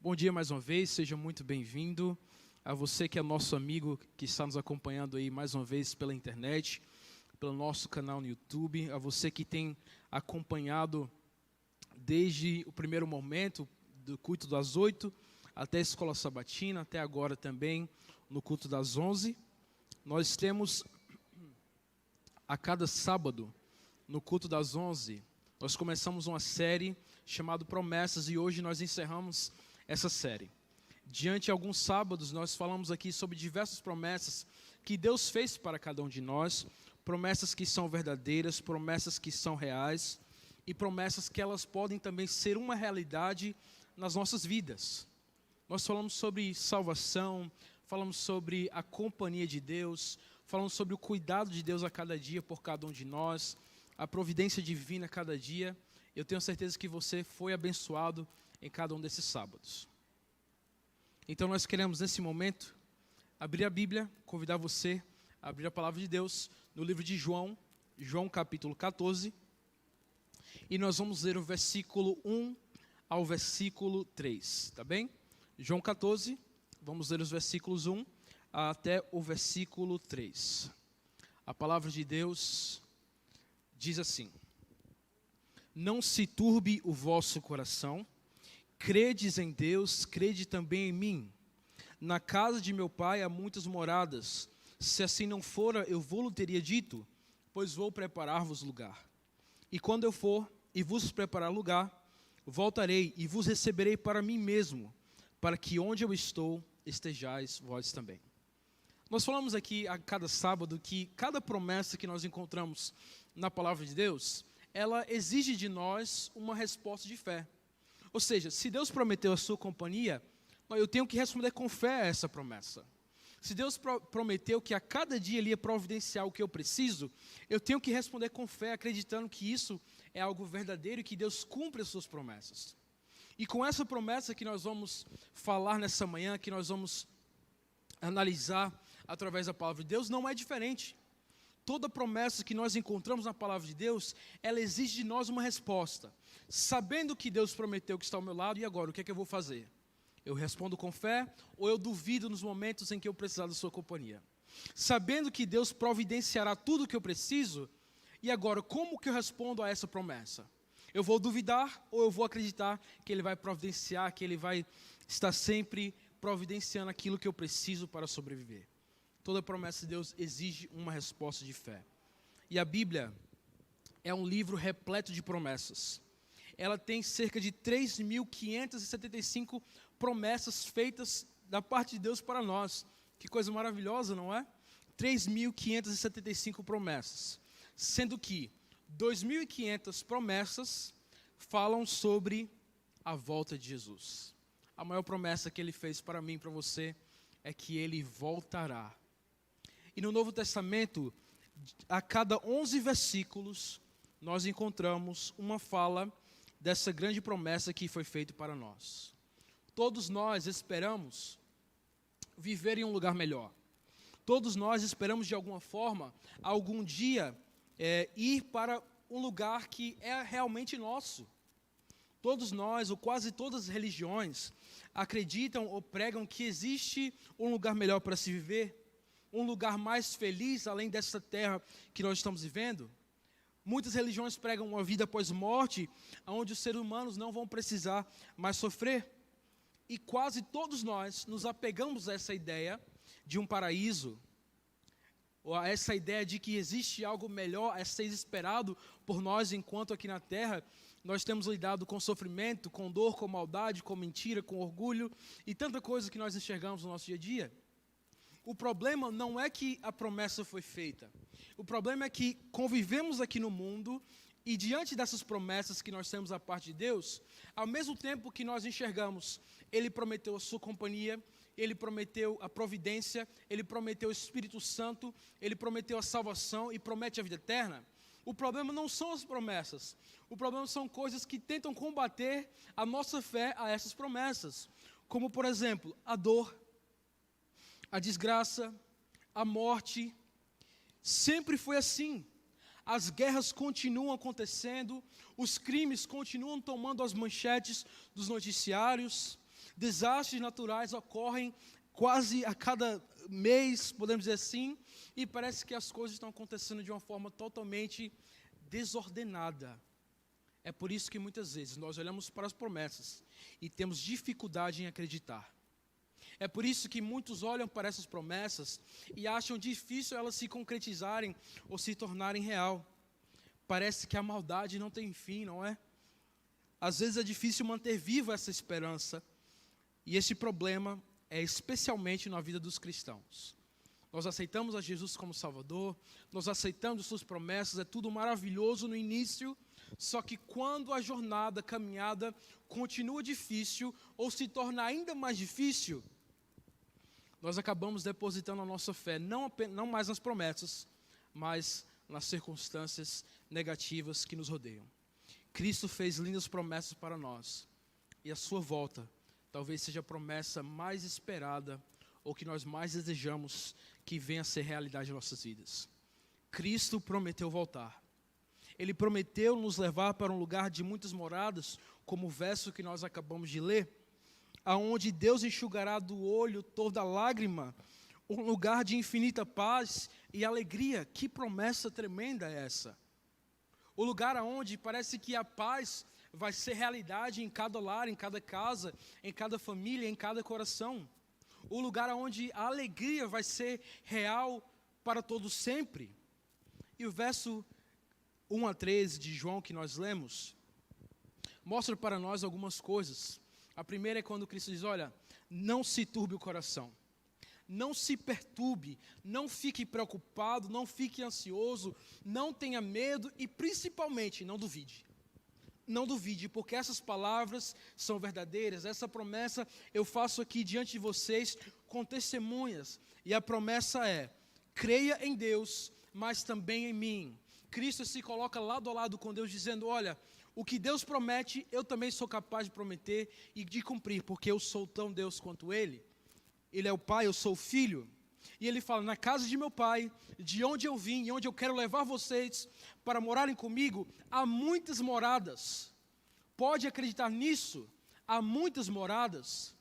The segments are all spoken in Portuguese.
Bom dia mais uma vez, seja muito bem-vindo. A você que é nosso amigo, que está nos acompanhando aí mais uma vez pela internet, pelo nosso canal no YouTube. A você que tem acompanhado desde o primeiro momento do culto das 8 até a escola sabatina, até agora também no culto das 11. Nós temos a cada sábado, no culto das 11, nós começamos uma série chamada Promessas e hoje nós encerramos essa série. Diante de alguns sábados, nós falamos aqui sobre diversas promessas que Deus fez para cada um de nós, promessas que são verdadeiras, promessas que são reais e promessas que elas podem também ser uma realidade nas nossas vidas. Nós falamos sobre salvação, falamos sobre a companhia de Deus, falamos sobre o cuidado de Deus a cada dia por cada um de nós, a providência divina a cada dia. Eu tenho certeza que você foi abençoado em cada um desses sábados. Então nós queremos nesse momento abrir a Bíblia, convidar você a abrir a palavra de Deus no livro de João capítulo 14, e nós vamos ler o versículo 1 ao versículo 3, tá bem? João 14, vamos ler os versículos 1 até o versículo 3. A palavra de Deus diz assim: Não se turbe o vosso coração, credes em Deus, crede também em mim. Na casa de meu pai há muitas moradas. Se assim não fora, eu vou-lo teria dito, pois vou preparar-vos lugar. E quando eu for e vos preparar lugar, voltarei e vos receberei para mim mesmo, para que onde eu estou, estejais vós também. Nós falamos aqui a cada sábado que cada promessa que nós encontramos na palavra de Deus, ela exige de nós uma resposta de fé. Ou seja, se Deus prometeu a sua companhia, eu tenho que responder com fé a essa promessa. Se Deus prometeu que a cada dia Ele ia providenciar o que eu preciso, eu tenho que responder com fé, acreditando que isso é algo verdadeiro e que Deus cumpre as suas promessas. E com essa promessa que nós vamos falar nessa manhã, que nós vamos analisar através da palavra de Deus, não é diferente. Toda promessa que nós encontramos na palavra de Deus, ela exige de nós uma resposta. Sabendo que Deus prometeu que está ao meu lado, e agora, o que é que eu vou fazer? Eu respondo com fé ou eu duvido nos momentos em que eu precisar da sua companhia? Sabendo que Deus providenciará tudo o que eu preciso, e agora, como que eu respondo a essa promessa? Eu vou duvidar ou eu vou acreditar que Ele vai providenciar, que Ele vai estar sempre providenciando aquilo que eu preciso para sobreviver? Toda promessa de Deus exige uma resposta de fé. E a Bíblia é um livro repleto de promessas. Ela tem cerca de 3.575 promessas feitas da parte de Deus para nós. Que coisa maravilhosa, não é? 3.575 promessas. Sendo que 2.500 promessas falam sobre a volta de Jesus. A maior promessa que Ele fez para mim e para você é que Ele voltará. E no Novo Testamento, a cada 11 versículos, nós encontramos uma fala dessa grande promessa que foi feita para nós. Todos nós esperamos viver em um lugar melhor. Todos nós esperamos, de alguma forma, algum dia ir para um lugar que é realmente nosso. Todos nós, ou quase todas as religiões, acreditam ou pregam que existe um lugar melhor para se viver, um lugar mais feliz além dessa terra que nós estamos vivendo. Muitas religiões pregam uma vida após morte, onde os seres humanos não vão precisar mais sofrer. E quase todos nós nos apegamos a essa ideia de um paraíso, ou a essa ideia de que existe algo melhor a ser esperado por nós, enquanto aqui na terra nós temos lidado com sofrimento, com dor, com maldade, com mentira, com orgulho e tanta coisa que nós enxergamos no nosso dia a dia. O problema não é que a promessa foi feita. O problema é que convivemos aqui no mundo e diante dessas promessas que nós temos da parte de Deus, ao mesmo tempo que nós enxergamos, Ele prometeu a sua companhia, Ele prometeu a providência, Ele prometeu o Espírito Santo, Ele prometeu a salvação e promete a vida eterna. O problema não são as promessas. O problema são coisas que tentam combater a nossa fé a essas promessas. Como, por exemplo, a dor, a desgraça, a morte. Sempre foi assim. As guerras continuam acontecendo, os crimes continuam tomando as manchetes dos noticiários, Desastres naturais ocorrem quase a cada mês, podemos dizer assim, e parece que as coisas estão acontecendo de uma forma totalmente desordenada. É por isso que muitas vezes nós olhamos para as promessas e temos dificuldade em acreditar. É por isso que muitos olham para essas promessas e acham difícil elas se concretizarem ou se tornarem real. Parece que a maldade não tem fim, não é? Às vezes é difícil manter viva essa esperança. E esse problema é especialmente na vida dos cristãos. Nós aceitamos a Jesus como Salvador, nós aceitamos suas promessas, é tudo maravilhoso no início, só que quando a jornada, a caminhada continua difícil ou se torna ainda mais difícil, nós acabamos depositando a nossa fé, não mais nas promessas, mas nas circunstâncias negativas que nos rodeiam. Cristo fez lindas promessas para nós, e a sua volta talvez seja a promessa mais esperada, ou que nós mais desejamos que venha a ser realidade em nossas vidas. Cristo prometeu voltar. Ele prometeu nos levar para um lugar de muitas moradas, como o verso que nós acabamos de ler, aonde Deus enxugará do olho toda lágrima, um lugar de infinita paz e alegria. Que promessa tremenda é essa? O lugar aonde parece que a paz vai ser realidade em cada lar, em cada casa, em cada família, em cada coração. O lugar aonde a alegria vai ser real para todos sempre. E o verso 1 a 13 de João que nós lemos, mostra para nós algumas coisas. A primeira é quando Cristo diz, olha, não se turbe o coração, não se perturbe, não fique preocupado, não fique ansioso, não tenha medo e principalmente não duvide. Não duvide, porque essas palavras são verdadeiras, essa promessa eu faço aqui diante de vocês com testemunhas. E a promessa é, creia em Deus, mas também em mim. Cristo se coloca lado a lado com Deus dizendo, olha, o que Deus promete, eu também sou capaz de prometer e de cumprir, porque eu sou tão Deus quanto Ele. Ele é o Pai, eu sou o Filho. E Ele fala, na casa de meu Pai, de onde eu vim e onde eu quero levar vocês para morarem comigo, há muitas moradas. Pode acreditar nisso? Há muitas moradas.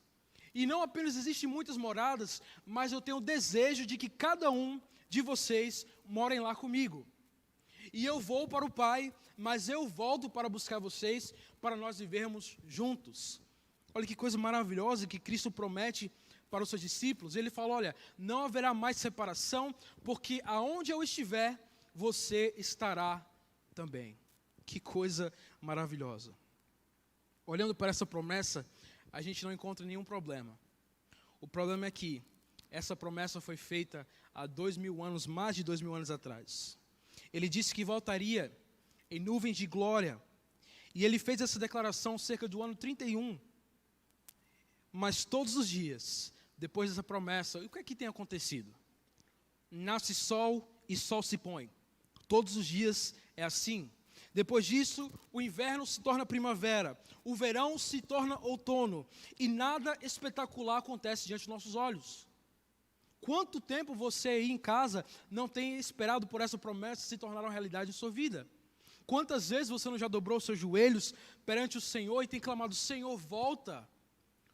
E não apenas existem muitas moradas, mas eu tenho o desejo de que cada um de vocês morem lá comigo. E eu vou para o Pai, mas eu volto para buscar vocês, para nós vivermos juntos. Olha que coisa maravilhosa que Cristo promete para os seus discípulos. Ele fala, olha, não haverá mais separação, porque aonde eu estiver, você estará também. Que coisa maravilhosa. Olhando para essa promessa, a gente não encontra nenhum problema. O problema é que essa promessa foi feita há 2000 anos, mais de 2000 anos atrás. Ele disse que voltaria em nuvens de glória. E ele fez essa declaração cerca do ano 31. Mas todos os dias, depois dessa promessa, o que é que tem acontecido? Nasce sol e sol se põe. Todos os dias é assim. Depois disso, o inverno se torna primavera, o verão se torna outono, e nada espetacular acontece diante dos nossos olhos. Quanto tempo você aí em casa não tem esperado por essa promessa se tornar uma realidade em sua vida? Quantas vezes você não já dobrou seus joelhos perante o Senhor e tem clamado, Senhor, volta.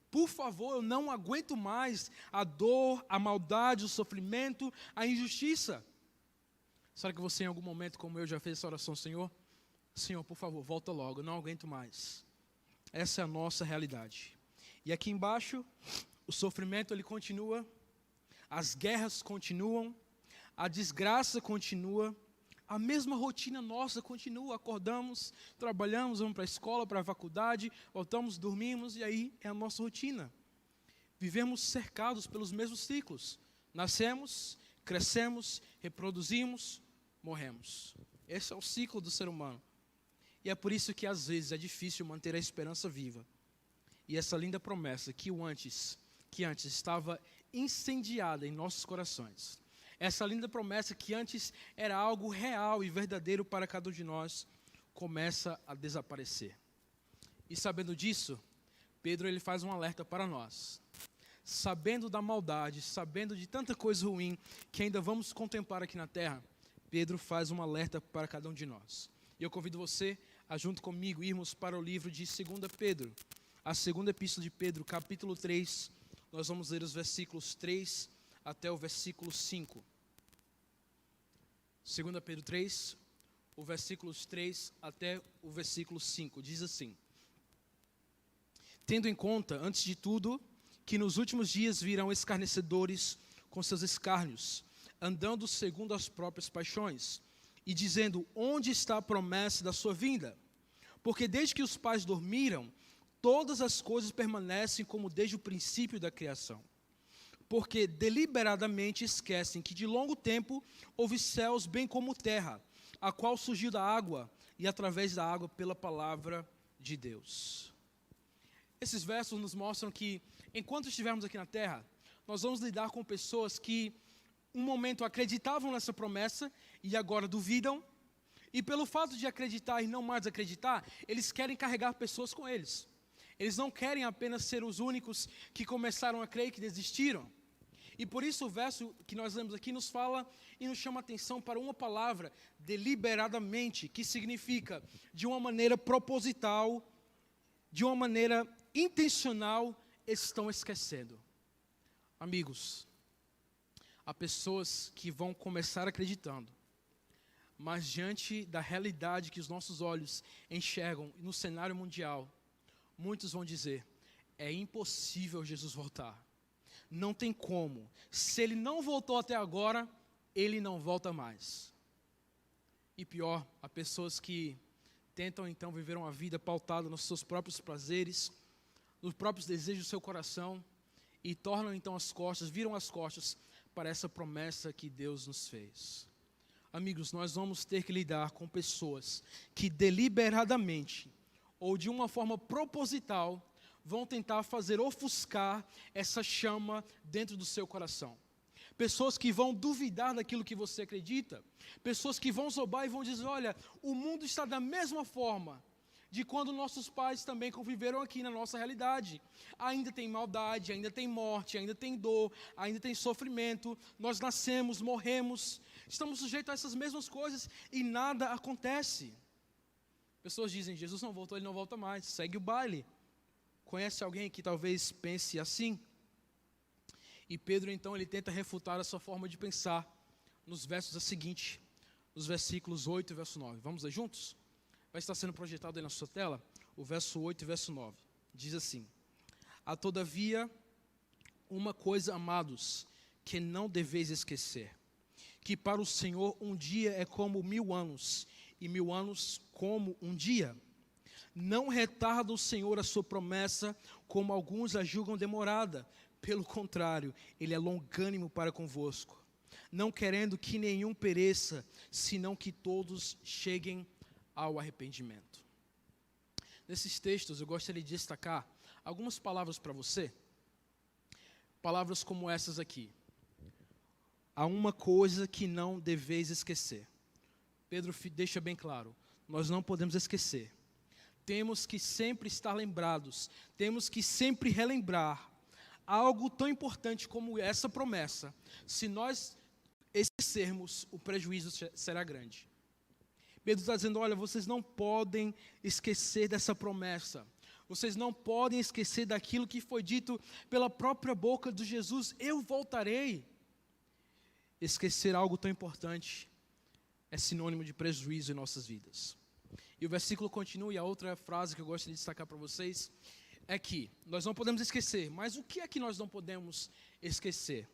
Por favor, eu não aguento mais a dor, a maldade, o sofrimento, a injustiça. Será que você em algum momento como eu já fez essa oração, Senhor? Senhor, por favor, volta logo, eu não aguento mais. Essa é a nossa realidade. E aqui embaixo, o sofrimento ele continua, as guerras continuam, a desgraça continua, a mesma rotina nossa continua, acordamos, trabalhamos, vamos para a escola, para a faculdade, voltamos, dormimos e aí é a nossa rotina. Vivemos cercados pelos mesmos ciclos. Nascemos, crescemos, reproduzimos, morremos. Esse é o ciclo do ser humano. E é por isso que às vezes é difícil manter a esperança viva. E essa linda promessa que antes estava incendiada em nossos corações. Essa linda promessa que antes era algo real e verdadeiro para cada um de nós, começa a desaparecer. E sabendo disso, Pedro ele faz um alerta para nós. Sabendo da maldade, sabendo de tanta coisa ruim que ainda vamos contemplar aqui na terra, Pedro faz um alerta para cada um de nós. E eu convido você a junto comigo irmos para o livro de 2 Pedro. a segunda epístola de Pedro, capítulo 3, nós vamos ler os versículos 3 até o versículo 5. 2 Pedro 3, o versículos 3 até o versículo 5, diz assim: tendo em conta, antes de tudo, que nos últimos dias virão escarnecedores com seus escárnios, andando segundo as próprias paixões, e dizendo: onde está a promessa da sua vinda? Porque desde que os pais dormiram, todas as coisas permanecem como desde o princípio da criação. Porque deliberadamente esquecem que de longo tempo houve céus bem como terra, a qual surgiu da água e através da água pela palavra de Deus. Esses versos nos mostram que, enquanto estivermos aqui na terra, nós vamos lidar com pessoas que um momento acreditavam nessa promessa e agora duvidam, e pelo fato de acreditar e não mais acreditar, eles querem carregar pessoas com eles. Eles não querem apenas ser os únicos que começaram a crer e que desistiram. E por isso o verso que nós lemos aqui nos fala e nos chama a atenção para uma palavra, deliberadamente, que significa de uma maneira proposital, de uma maneira intencional, estão esquecendo. Amigos, há pessoas que vão começar acreditando, mas diante da realidade que os nossos olhos enxergam no cenário mundial, muitos vão dizer: é impossível Jesus voltar. Não tem como. Se ele não voltou até agora, ele não volta mais. E pior, há pessoas que tentam então viver uma vida pautada nos seus próprios prazeres, nos próprios desejos do seu coração, e tornam então viram as costas para essa promessa que Deus nos fez. Amigos, nós vamos ter que lidar com pessoas que deliberadamente, ou de uma forma proposital, vão tentar fazer ofuscar essa chama dentro do seu coração. Pessoas que vão duvidar daquilo que você acredita. Pessoas que vão zombar e vão dizer: olha, o mundo está da mesma forma de quando nossos pais também conviveram aqui na nossa realidade. Ainda tem maldade, ainda tem morte, ainda tem dor, ainda tem sofrimento. Nós nascemos, morremos, estamos sujeitos a essas mesmas coisas e nada acontece. Pessoas dizem: Jesus não voltou, ele não volta mais, segue o baile. Conhece alguém que talvez pense assim? E Pedro então ele tenta refutar essa forma de pensar nos versos a seguinte, nos versículos 8 e verso 9. Vamos ler juntos? Vai estar sendo projetado aí na sua tela, o verso 8 e verso 9. Diz assim: há todavia uma coisa, amados, que não deveis esquecer, que para o Senhor um dia é como 1000 anos, e 1000 anos como um dia. Não retarda o Senhor a sua promessa, como alguns a julgam demorada. Pelo contrário, Ele é longânimo para convosco, não querendo que nenhum pereça, senão que todos cheguem ao arrependimento. Nesses textos, eu gostaria de destacar algumas palavras para você. Palavras como essas aqui. Há uma coisa que não deveis esquecer. Pedro deixa bem claro, nós não podemos esquecer. Temos que sempre estar lembrados, temos que sempre relembrar algo tão importante como essa promessa. Se nós esquecermos, o prejuízo será grande. Pedro está dizendo: olha, vocês não podem esquecer dessa promessa. Vocês não podem esquecer daquilo que foi dito pela própria boca de Jesus: eu voltarei. Esquecer algo tão importante é sinônimo de prejuízo em nossas vidas. E o versículo continua, e a outra frase que eu gostaria de destacar para vocês é que nós não podemos esquecer, mas o que é que nós não podemos esquecer?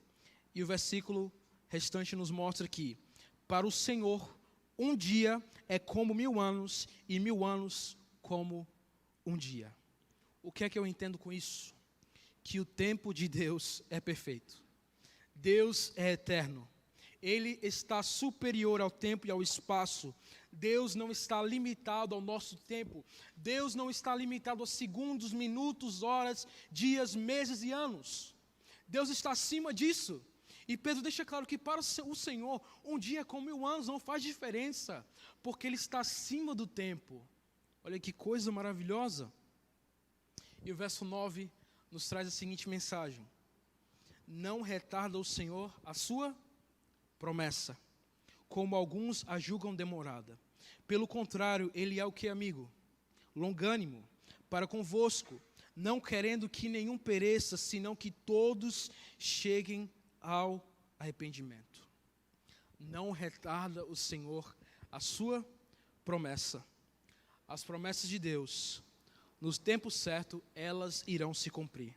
E o versículo restante nos mostra que para o Senhor um dia é como 1000 anos, e 1000 anos como um dia. O que é que eu entendo com isso? Que o tempo de Deus é perfeito. Deus é eterno. Ele está superior ao tempo e ao espaço. Deus não está limitado ao nosso tempo. Deus não está limitado a segundos, minutos, horas, dias, meses e anos. Deus está acima disso. E Pedro deixa claro que para o Senhor, um dia com 1000 anos não faz diferença, porque Ele está acima do tempo. Olha que coisa maravilhosa. E o verso 9 nos traz a seguinte mensagem: não retarda o Senhor a sua promessa, como alguns a julgam demorada. Pelo contrário, Ele é o que, amigo? Longânimo para convosco, não querendo que nenhum pereça, senão que todos cheguem ao arrependimento. Não retarda o Senhor a sua promessa. As promessas de Deus, no tempo certo, elas irão se cumprir.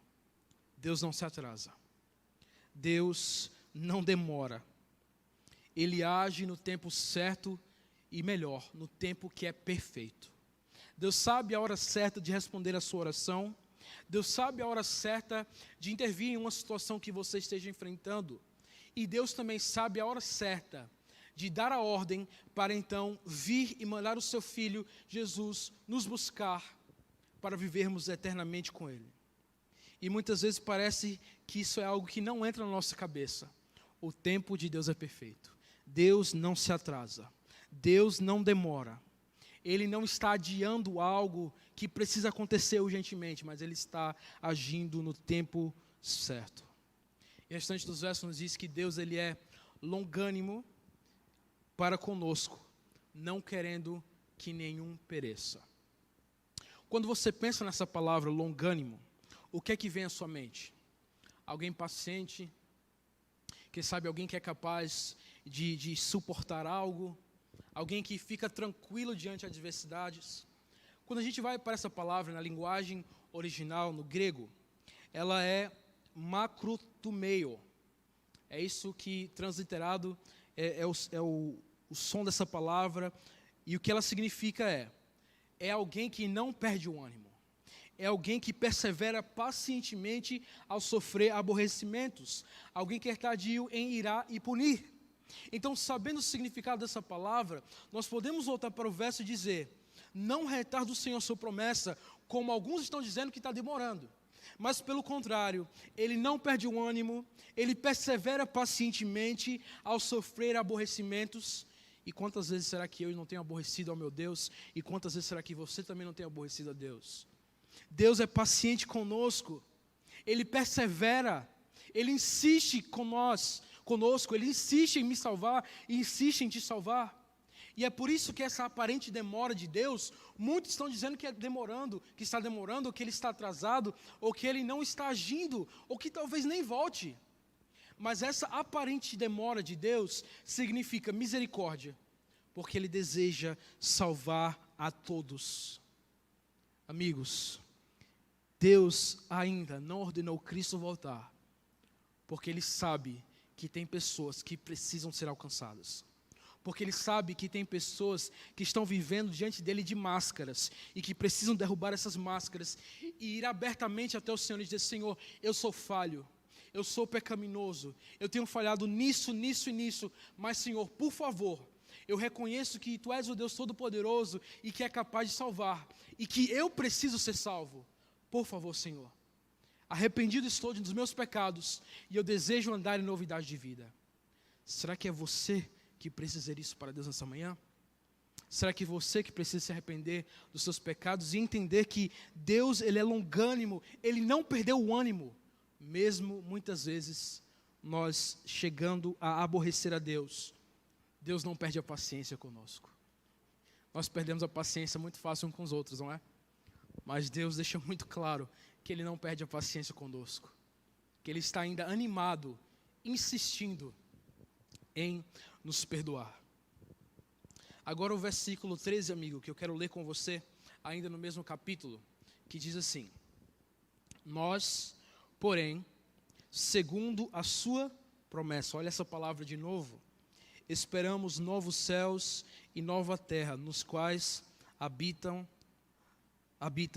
Deus não se atrasa. Deus não demora. Ele age no tempo certo e melhor, no tempo que é perfeito. Deus sabe a hora certa de responder a sua oração. Deus sabe a hora certa de intervir em uma situação que você esteja enfrentando. E Deus também sabe a hora certa de dar a ordem para então vir e mandar o seu Filho, Jesus, nos buscar para vivermos eternamente com Ele. E muitas vezes parece que isso é algo que não entra na nossa cabeça. O tempo de Deus é perfeito. Deus não se atrasa. Deus não demora. Ele não está adiando algo que precisa acontecer urgentemente, mas Ele está agindo no tempo certo. E o restante dos versos nos diz que Deus ele é longânimo para conosco, não querendo que nenhum pereça. Quando você pensa nessa palavra longânimo, o que é que vem à sua mente? Alguém paciente? Quem sabe alguém que é capaz de suportar algo? Alguém que fica tranquilo diante de adversidades? Quando a gente vai para essa palavra na linguagem original, no grego, ela é makrotumeio. É isso que, transliterado, é o som dessa palavra. E o que ela significa é alguém que não perde o ânimo. É alguém que persevera pacientemente ao sofrer aborrecimentos. Alguém que é tardio em irar e punir. Então, sabendo o significado dessa palavra, nós podemos voltar para o verso e dizer: não retarda o Senhor sua promessa, como alguns estão dizendo que está demorando. Mas pelo contrário, Ele não perde o ânimo, Ele persevera pacientemente ao sofrer aborrecimentos. E quantas vezes será que eu não tenho aborrecido ao meu Deus? E quantas vezes será que você também não tem aborrecido a Deus? Deus é paciente conosco, Ele persevera, Ele insiste conosco, Ele insiste em me salvar e insiste em te salvar. E é por isso que essa aparente demora de Deus, muitos estão dizendo que é demorando, que está demorando, ou que Ele está atrasado, ou que Ele não está agindo, ou que talvez nem volte. Mas essa aparente demora de Deus significa misericórdia, porque Ele deseja salvar a todos. Amigos, Deus ainda não ordenou Cristo voltar, porque Ele sabe que tem pessoas que precisam ser alcançadas. Porque Ele sabe que tem pessoas que estão vivendo diante dEle de máscaras e que precisam derrubar essas máscaras e ir abertamente até o Senhor e dizer: Senhor, eu sou falho, eu sou pecaminoso, eu tenho falhado nisso, nisso e nisso, mas Senhor, por favor, eu reconheço que Tu és o Deus Todo-Poderoso e que é capaz de salvar e que eu preciso ser salvo. Por favor, Senhor, arrependido estou dos meus pecados e eu desejo andar em novidade de vida. Será que é você que precisa dizer isso para Deus nessa manhã? Será que você que precisa se arrepender dos seus pecados e entender que Deus, Ele é longânimo, Ele não perdeu o ânimo, mesmo muitas vezes nós chegando a aborrecer a Deus, Deus não perde a paciência conosco. Nós perdemos a paciência muito fácil uns com os outros, não é? Mas Deus deixa muito claro que Ele não perde a paciência conosco, que Ele está ainda animado, insistindo em nos perdoar. Agora o versículo 13, amigo, que eu quero ler com você, ainda no mesmo capítulo, que diz assim: nós, porém, segundo a sua promessa, olha essa palavra de novo, esperamos novos céus e nova terra, nos quais habita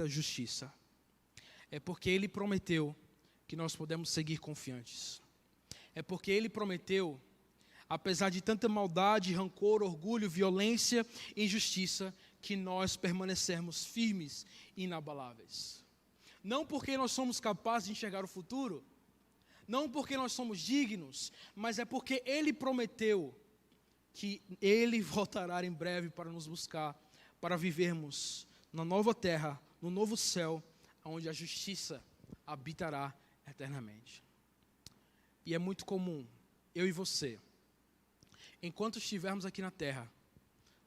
a justiça. É porque Ele prometeu que nós podemos seguir confiantes. É porque Ele prometeu, apesar de tanta maldade, rancor, orgulho, violência e injustiça, que nós permanecermos firmes e inabaláveis. Não porque nós somos capazes de enxergar o futuro, não porque nós somos dignos, mas é porque Ele prometeu que Ele voltará em breve para nos buscar, para vivermos na nova terra, no novo céu, onde a justiça habitará eternamente. E é muito comum, eu e você, enquanto estivermos aqui na terra,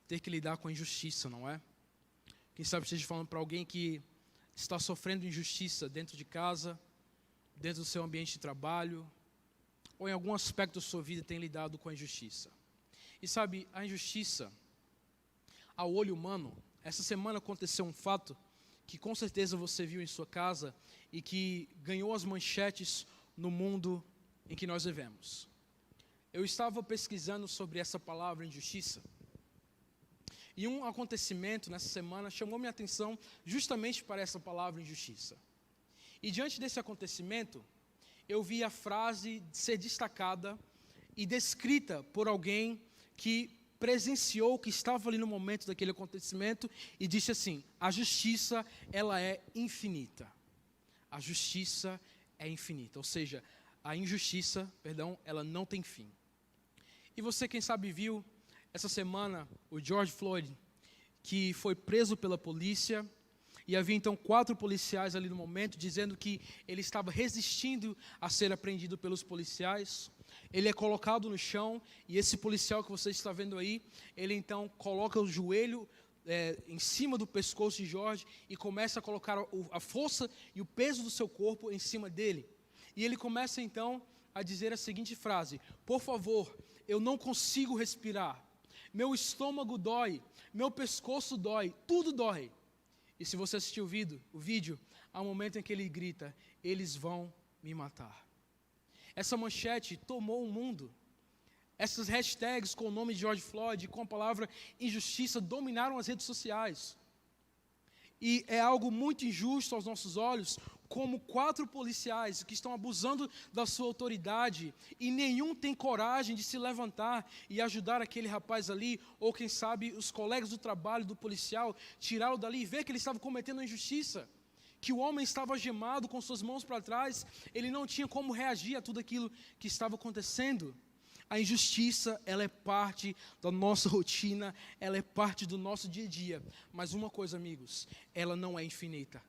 ter que lidar com a injustiça, não é? Quem sabe esteja falando para alguém que está sofrendo injustiça dentro de casa, dentro do seu ambiente de trabalho, ou em algum aspecto da sua vida tem lidado com a injustiça. E sabe, a injustiça, ao olho humano, essa semana aconteceu um fato que com certeza você viu em sua casa e que ganhou as manchetes no mundo em que nós vivemos. Eu estava pesquisando sobre essa palavra injustiça, e um acontecimento nessa semana chamou minha atenção justamente para essa palavra injustiça. E diante desse acontecimento, eu vi a frase ser destacada e descrita por alguém que presenciou, que estava ali no momento daquele acontecimento, e disse assim: a justiça, ela é infinita. A justiça é infinita, ou seja, a injustiça, ela não tem fim. E você, quem sabe, viu essa semana o George Floyd, que foi preso pela polícia, e havia então 4 policiais ali no momento, dizendo que ele estava resistindo a ser apreendido pelos policiais. Ele é colocado no chão, e esse policial que você está vendo aí, ele então coloca o joelho em cima do pescoço de George e começa a colocar a força e o peso do seu corpo em cima dele. E ele começa então a dizer a seguinte frase: por favor, eu não consigo respirar, meu estômago dói, meu pescoço dói, tudo dói. E se você assistir o vídeo, há um momento em que ele grita: eles vão me matar. Essa manchete tomou o mundo. Essas hashtags com o nome de George Floyd, com a palavra injustiça, dominaram as redes sociais. E é algo muito injusto aos nossos olhos, como 4 policiais que estão abusando da sua autoridade e nenhum tem coragem de se levantar e ajudar aquele rapaz ali, ou quem sabe os colegas do trabalho do policial, tirá-lo dali e ver que ele estava cometendo uma injustiça, que o homem estava algemado com suas mãos para trás, ele não tinha como reagir a tudo aquilo que estava acontecendo. A injustiça, ela é parte da nossa rotina, ela é parte do nosso dia a dia, mas uma coisa, amigos, ela não é infinita.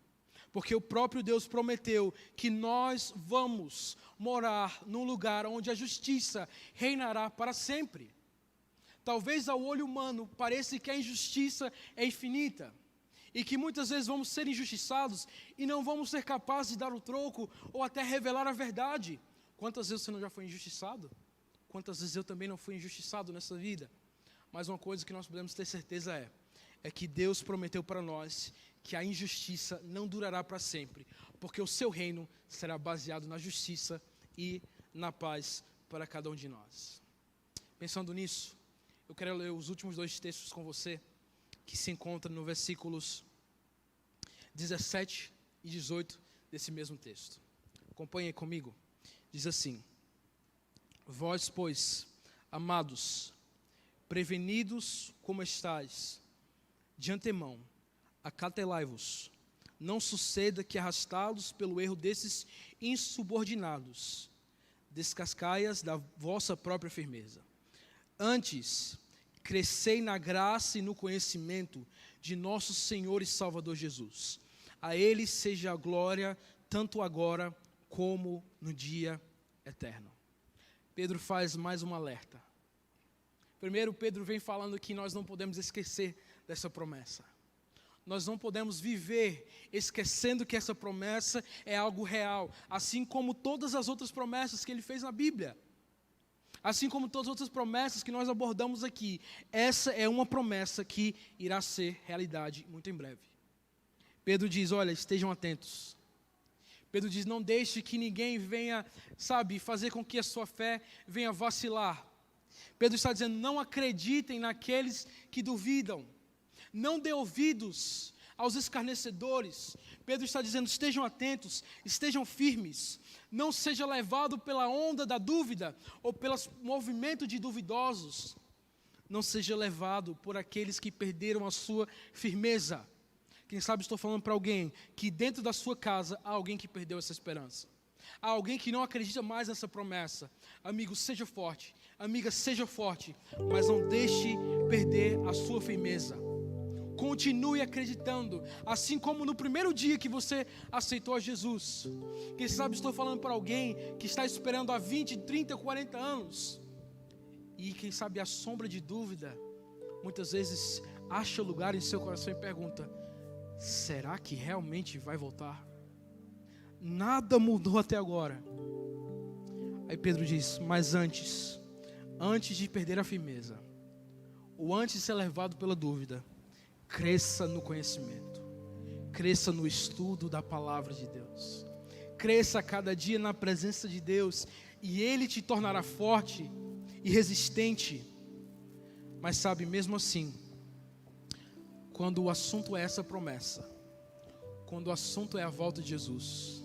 Porque o próprio Deus prometeu que nós vamos morar num lugar onde a justiça reinará para sempre. Talvez ao olho humano pareça que a injustiça é infinita, e que muitas vezes vamos ser injustiçados e não vamos ser capazes de dar o troco ou até revelar a verdade. Quantas vezes você não já foi injustiçado? Quantas vezes eu também não fui injustiçado nessa vida? Mas uma coisa que nós podemos ter certeza é que Deus prometeu para nós que a injustiça não durará para sempre, porque o seu reino será baseado na justiça e na paz para cada um de nós. Pensando nisso, eu quero ler os últimos 2 textos com você, que se encontram no versículos 17 e 18 desse mesmo texto. Acompanhem comigo. Diz assim: vós, pois, amados, prevenidos como estáis, de antemão, acautelai-vos, não suceda que, arrastados pelo erro desses insubordinados, descascaias da vossa própria firmeza. Antes, crescei na graça e no conhecimento de nosso Senhor e Salvador Jesus. A Ele seja a glória, tanto agora como no dia eterno. Pedro faz mais um alerta. Primeiro, Pedro vem falando que nós não podemos esquecer dessa promessa. Nós não podemos viver esquecendo que essa promessa é algo real, assim como todas as outras promessas que ele fez na Bíblia. Assim como todas as outras promessas que nós abordamos aqui, essa é uma promessa que irá ser realidade muito em breve. Pedro diz: olha, estejam atentos. Pedro diz: não deixe que ninguém venha, fazer com que a sua fé venha vacilar. Pedro está dizendo: não acreditem naqueles que duvidam. Não dê ouvidos aos escarnecedores. Pedro está dizendo: estejam atentos, estejam firmes. Não seja levado pela onda da dúvida ou pelo movimento de duvidosos. Não seja levado por aqueles que perderam a sua firmeza. Quem sabe estou falando para alguém que dentro da sua casa há alguém que perdeu essa esperança. Há alguém que não acredita mais nessa promessa. Amigo, seja forte. Amiga, seja forte. Mas não deixe perder a sua firmeza. Continue acreditando, assim como no primeiro dia que você aceitou a Jesus. Quem sabe estou falando para alguém que está esperando há 20, 30, 40 anos. E quem sabe a sombra de dúvida, muitas vezes acha lugar em seu coração e pergunta: será que realmente vai voltar? Nada mudou até agora. Aí Pedro diz, mas antes de perder a firmeza, ou antes de ser levado pela dúvida, cresça no conhecimento, cresça no estudo da palavra de Deus, cresça cada dia na presença de Deus, e Ele te tornará forte e resistente. Mas sabe, mesmo assim, quando o assunto é essa promessa, quando o assunto é a volta de Jesus,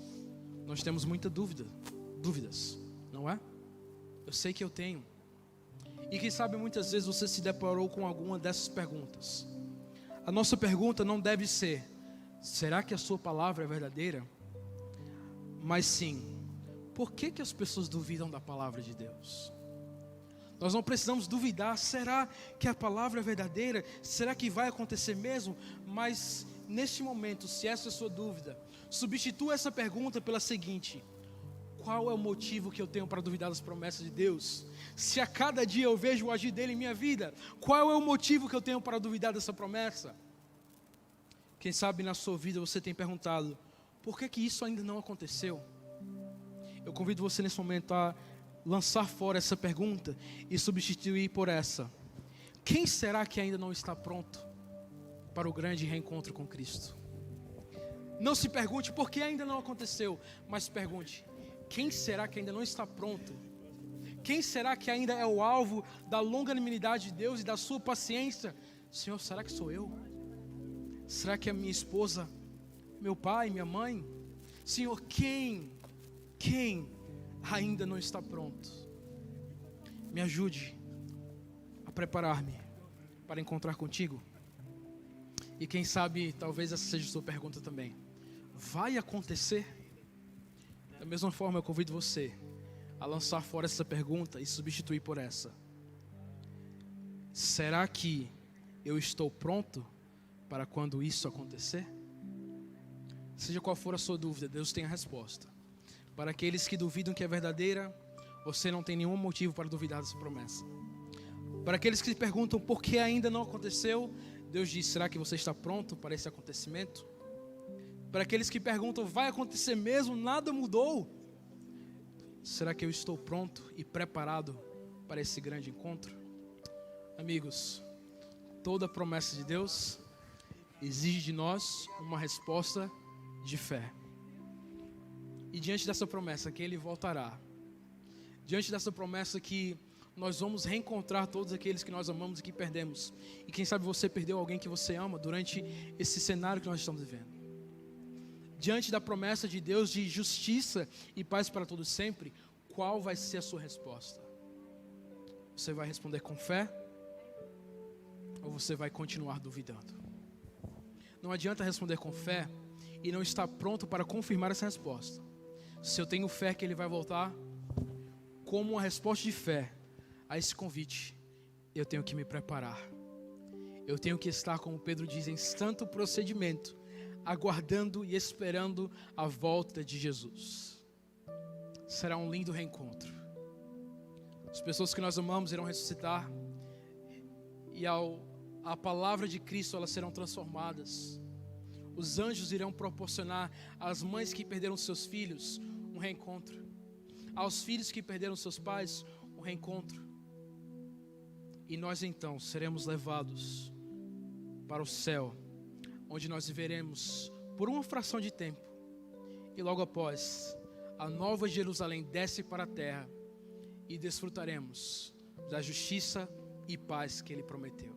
nós temos muitas dúvidas, não é? Eu sei que eu tenho. E quem sabe muitas vezes você se deparou com alguma dessas perguntas. A nossa pergunta não deve ser, será que a sua palavra é verdadeira? Mas sim, por que as pessoas duvidam da palavra de Deus? Nós não precisamos duvidar, será que a palavra é verdadeira? Será que vai acontecer mesmo? Mas neste momento, se essa é a sua dúvida, substitua essa pergunta pela seguinte: qual é o motivo que eu tenho para duvidar das promessas de Deus? Se a cada dia eu vejo o agir dele em minha vida, qual é o motivo que eu tenho para duvidar dessa promessa? Quem sabe na sua vida você tem perguntado, por que isso ainda não aconteceu? Eu convido você nesse momento a lançar fora essa pergunta e substituir por essa: quem será que ainda não está pronto para o grande reencontro com Cristo? Não se pergunte por que ainda não aconteceu, mas pergunte: quem será que ainda não está pronto? Quem será que ainda é o alvo da longanimidade de Deus e da sua paciência? Senhor, será que sou eu? Será que é minha esposa, meu pai, minha mãe? Senhor, quem ainda não está pronto? Me ajude a preparar-me para encontrar contigo. E quem sabe, talvez essa seja a sua pergunta também. Vai acontecer? Da mesma forma, eu convido você a lançar fora essa pergunta e substituir por essa: será que eu estou pronto para quando isso acontecer? Seja qual for a sua dúvida, Deus tem a resposta. Para aqueles que duvidam que é verdadeira, você não tem nenhum motivo para duvidar dessa promessa. Para aqueles que se perguntam por que ainda não aconteceu, Deus diz: será que você está pronto para esse acontecimento? Para aqueles que perguntam, vai acontecer mesmo, nada mudou, será que eu estou pronto e preparado para esse grande encontro? Amigos, toda promessa de Deus exige de nós uma resposta de fé. E diante dessa promessa que Ele voltará, diante dessa promessa que nós vamos reencontrar todos aqueles que nós amamos e que perdemos, e quem sabe você perdeu alguém que você ama durante esse cenário que nós estamos vivendo, diante da promessa de Deus de justiça e paz para todos sempre, qual vai ser a sua resposta? Você vai responder com fé? Ou você vai continuar duvidando? Não adianta responder com fé e não estar pronto para confirmar essa resposta. Se eu tenho fé que Ele vai voltar, como uma resposta de fé a esse convite, eu tenho que me preparar. Eu tenho que estar, como Pedro diz, em santo procedimento, aguardando e esperando a volta de Jesus. Será um lindo reencontro. As pessoas que nós amamos irão ressuscitar, e a palavra de Cristo, elas serão transformadas. Os anjos irão proporcionar às mães que perderam seus filhos um reencontro, aos filhos que perderam seus pais um reencontro, e nós então seremos levados para o céu, onde nós viveremos por uma fração de tempo, e logo após, a nova Jerusalém desce para a terra, e desfrutaremos da justiça e paz que Ele prometeu.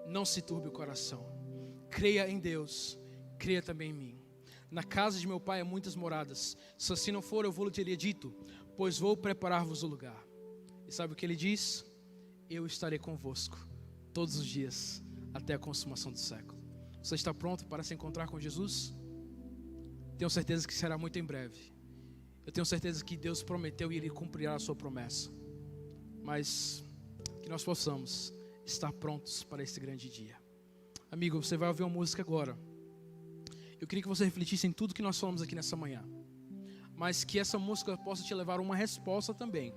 Não se turbe o coração, creia em Deus, creia também em mim. Na casa de meu pai há muitas moradas, se assim não for eu vou-lhe teria dito, pois vou preparar-vos o lugar. E sabe o que Ele diz? Eu estarei convosco todos os dias, até a consumação do século. Você está pronto para se encontrar com Jesus? Tenho certeza que será muito em breve. Eu tenho certeza que Deus prometeu e Ele cumprirá a sua promessa. Mas que nós possamos estar prontos para esse grande dia. Amigo, você vai ouvir uma música agora. Eu queria que você refletisse em tudo que nós falamos aqui nessa manhã, mas que essa música possa te levar a uma resposta também,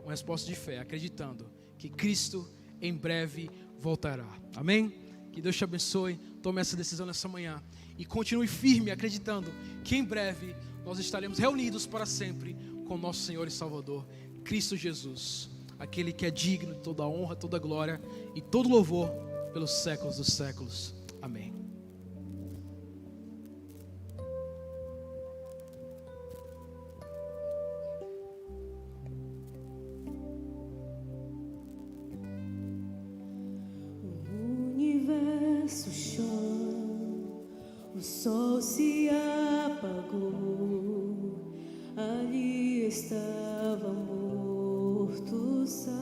uma resposta de fé, acreditando que Cristo em breve voltará. Amém? Que Deus te abençoe. Tome essa decisão nessa manhã. E continue firme, acreditando que em breve nós estaremos reunidos para sempre com nosso Senhor e Salvador, Cristo Jesus. Aquele que é digno de toda a honra, toda a glória e todo louvor pelos séculos dos séculos. Amém. O universo chora, o sol se apagou, ali estava morto Salvador,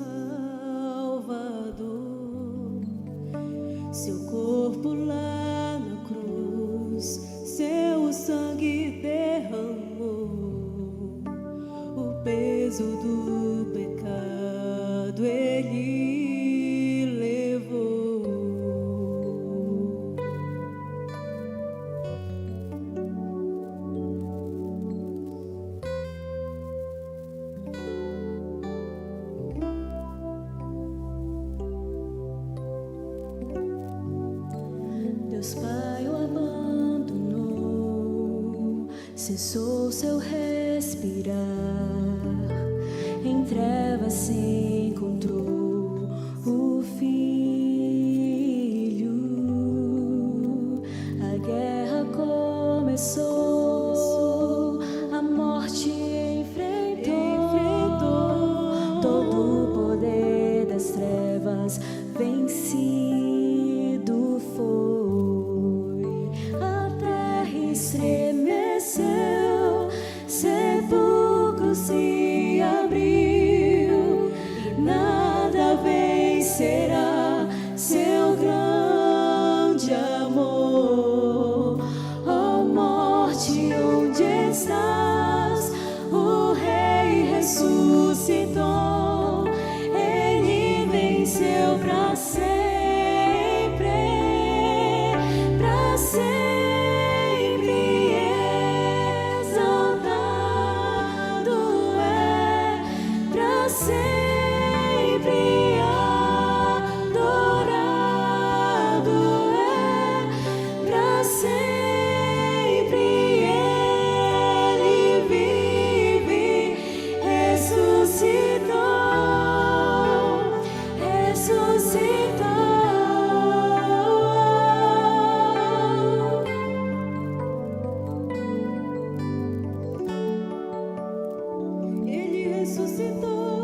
seu corpo lá na cruz, seu sangue derramou, o peso do pecado ele levou. Deus Pai o abandonou, cessou seu respirar, em trevas se encontrou o Filho. A guerra começou, a morte enfrentou, todo o poder das trevas vencido foi. A terra estremeceu, sepulcro se abriu, e nada vencerá seu grande amor. Ó morte, onde estás? O Rei ressuscitou, ele venceu para sempre, para sempre exaltado é, para sempre adorado é, para sempre ele vive, ressuscitou, ressuscitou. Ele ressuscitou.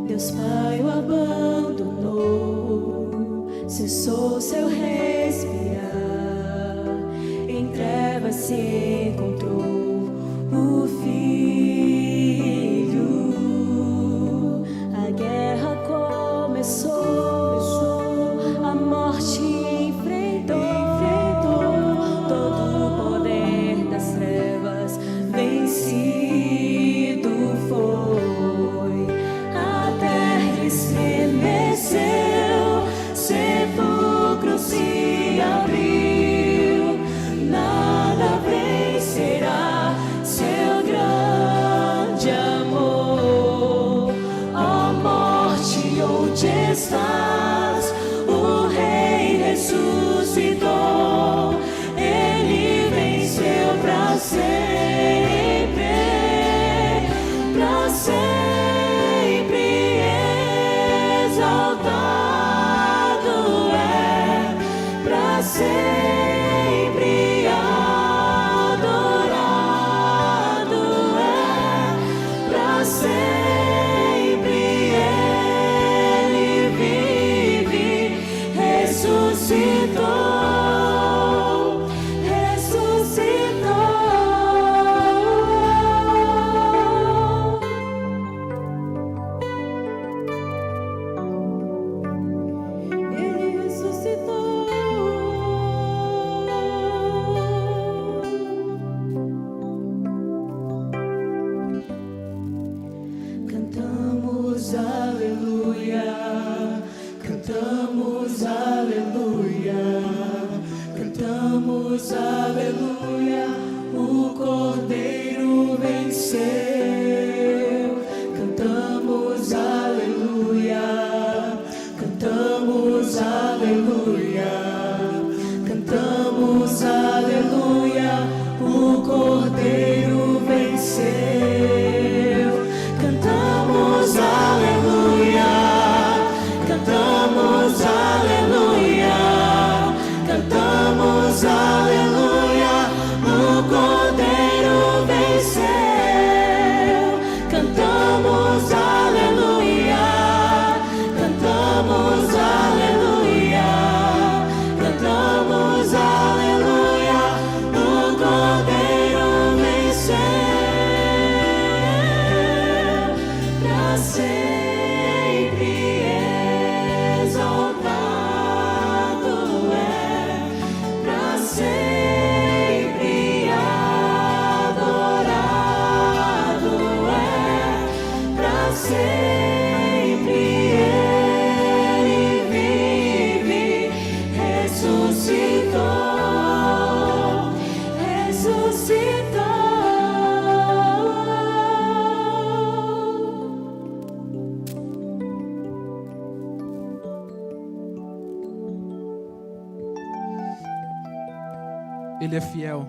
Deus Pai o abandonou, cessou seu respirar, em trevas se encontrou o Filho. A guerra começou, a morte enfrentou, todo o poder das trevas vencido foi. A terra estremeceu, sepulcro se abriu, nada vencerá seu grande amor. Ó morte, onde estás? O Rei ressuscitou, ele venceu para sempre, para sempre exaltado é, para sempre adorado é, para sempre ele vive, ressuscitou, ressuscitou. Ele ressuscitou. Cantamos aleluia, cantamos aleluia, cantamos aleluia, o Cordeiro venceu. Cantamos aleluia, o Cordeiro venceu. Cantamos aleluia, cantamos aleluia, cantamos aleluia, o Cordeiro venceu. Cantamos aleluia, cantamos aleluia, cantamos aleluia, o Cordeiro venceu. Pra sempre exaltado é, pra sempre adorado é, pra sempre ele vive, ressuscitou, ressuscitou. Ele é fiel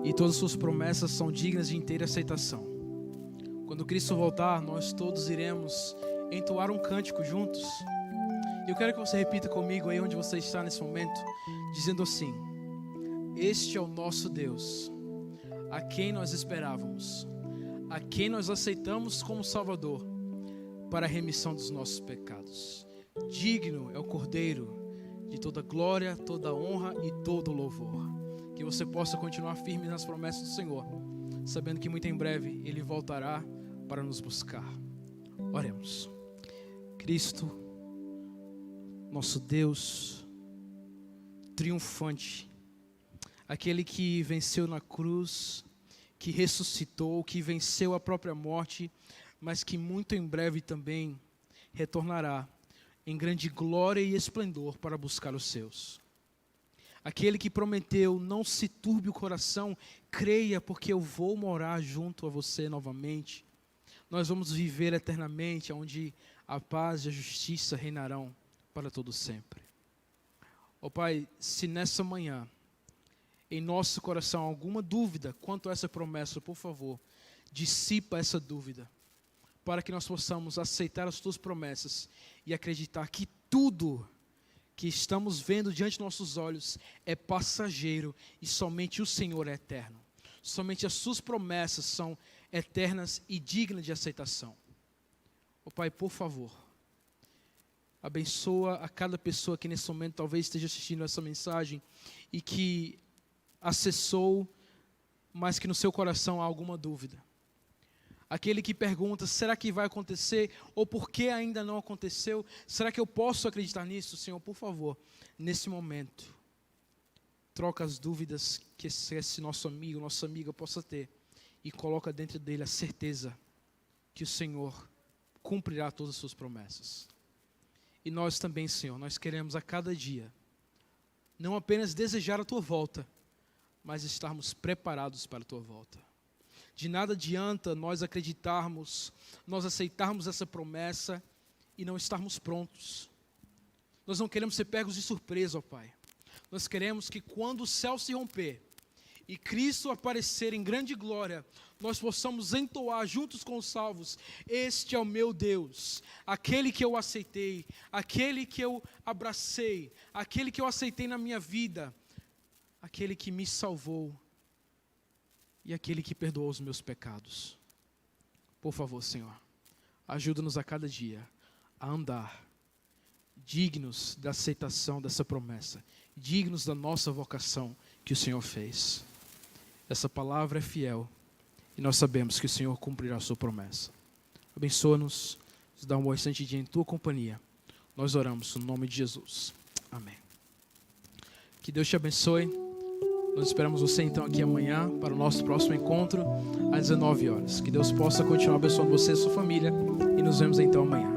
e todas as suas promessas são dignas de inteira aceitação. Quando Cristo voltar, nós todos iremos entoar um cântico juntos. Eu quero que você repita comigo aí onde você está nesse momento, dizendo assim: este é o nosso Deus, a quem nós esperávamos, a quem nós aceitamos como Salvador, para a remissão dos nossos pecados. Digno é o Cordeiro de toda glória, toda honra e todo louvor. Que você possa continuar firme nas promessas do Senhor, sabendo que muito em breve Ele voltará para nos buscar. Oremos. Cristo, nosso Deus triunfante, aquele que venceu na cruz, que ressuscitou, que venceu a própria morte, mas que muito em breve também retornará em grande glória e esplendor para buscar os seus. Aquele que prometeu: não se turbe o coração, creia, porque eu vou morar junto a você novamente. Nós vamos viver eternamente, onde a paz e a justiça reinarão para todo sempre. Ó Pai, se nessa manhã, em nosso coração, há alguma dúvida quanto a essa promessa, por favor, dissipa essa dúvida, para que nós possamos aceitar as Tuas promessas e acreditar que tudo que estamos vendo diante de nossos olhos é passageiro e somente o Senhor é eterno. Somente as Suas promessas são eternas e dignas de aceitação. Ó Pai, por favor, abençoa a cada pessoa que nesse momento talvez esteja assistindo essa mensagem e que acessou, mas que no seu coração há alguma dúvida. Aquele que pergunta: será que vai acontecer? Ou por que ainda não aconteceu? Será que eu posso acreditar nisso? Senhor, por favor, nesse momento, troca as dúvidas que esse nosso amigo, nossa amiga possa ter e coloca dentro dele a certeza que o Senhor cumprirá todas as suas promessas. E nós também, Senhor, nós queremos a cada dia não apenas desejar a Tua volta, mas estarmos preparados para a Tua volta. De nada adianta nós acreditarmos, nós aceitarmos essa promessa e não estarmos prontos. Nós não queremos ser pegos de surpresa, ó Pai. Nós queremos que quando o céu se romper e Cristo aparecer em grande glória, nós possamos entoar juntos com os salvos: este é o meu Deus, aquele que eu aceitei, aquele que eu abracei, aquele que eu aceitei na minha vida, aquele que me salvou e aquele que perdoou os meus pecados. Por favor, Senhor, ajuda-nos a cada dia a andar dignos da aceitação dessa promessa, dignos da nossa vocação que o Senhor fez. Essa palavra é fiel e nós sabemos que o Senhor cumprirá a sua promessa. Abençoa-nos, nos dá um bom instante dia em Tua companhia. Nós oramos no nome de Jesus. Amém. Que Deus te abençoe. Nós esperamos você então aqui amanhã para o nosso próximo encontro às 19 horas. Que Deus possa continuar abençoando você e sua família e nos vemos então amanhã.